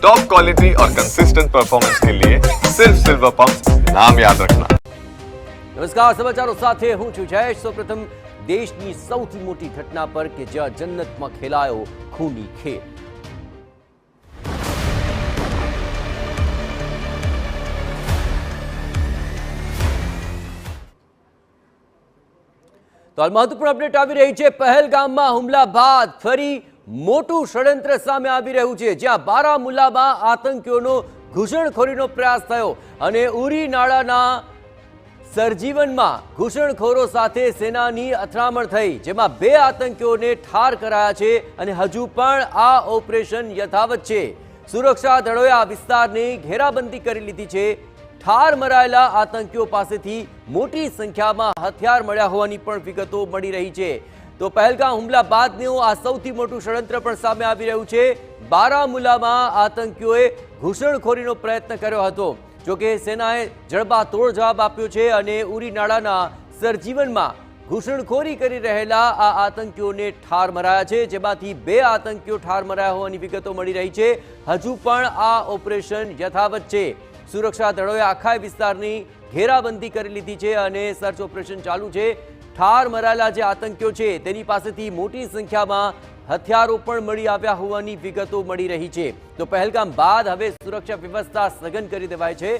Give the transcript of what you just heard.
Top quality और consistent performance के लिए सिर्फ सिल्वर पंप नाम याद रखना। નમસ્કાર, સમાચારો સાથે હું છું જયેશ। સૌપ્રથમ દેશની સૌથી મોટી ઘટના પર કે જ્યાં જન્નતમાં ખેલાયો ખૂની ખેલ। તો હાલ મહત્વપૂર્ણ અપડેટ આવી રહી છે। પહેલગામમાં હુમલા બાદ ફરી મોટું ષડયંત્ર સામે આવી રહ્યું છે, જ્યાં બારામુલ્લામાં આતંકીઓનો ઘૂસણખોરીનો પ્રયાસ થયો અને ઉરી નાળાના સરજીવનમાં ઘૂસણખોરો સાથે સેનાની અથડામણ થઈ, જેમાં 2 આતંકીઓને ઠાર કરાયા છે અને હજુ પણ આ ઓપરેશન યથાવત છે। સુરક્ષા દળોએ આ વિસ્તારની ઘેરાબંધી કરી લીધી છે। ઠાર મરાયેલા આતંકીઓ પાસેથી મોટી સંખ્યામાં હથિયાર મળ્યા હોવાની પણ વિગતો મળી રહી છે। તો પહેલગામ હુમલા બાદનું આ સૌથી મોટું ષડયંત્ર પણ સામે આવી રહ્યું છે। બારામુલ્લામાં આતંકીઓએ ઘૂસણખોરીનો પ્રયત્ન કર્યો હતો, જોકે સેનાએ જડબાતોડ જવાબ આપ્યો છે અને ઉરી નાળાના સરજીવનમાં ઘૂસણખોરી કરી રહેલા આ આતંકીઓને ઠાર મરાયા છે, જેમાંથી 2 આતંકીઓ ઠાર મરાયા હોવાની વિગતો મળી રહી છે। હજુ પણ આ ઓપરેશન યથાવત છે। સુરક્ષા દળોએ આખા વિસ્તારની ઘેરાબંધી કરી લીધી છે અને સર્ચ ઓપરેશન ચાલુ છે। ઠાર મરાયેલા જે આતંકીઓ છે તેની પાસેથી મોટી સંખ્યામાં હથિયારો પણ મળી આવ્યા હોવાની વિગતો મળી રહી છે। તો પહેલગામ બાદ હવે સુરક્ષા વ્યવસ્થા સઘન કરી દેવાય છે।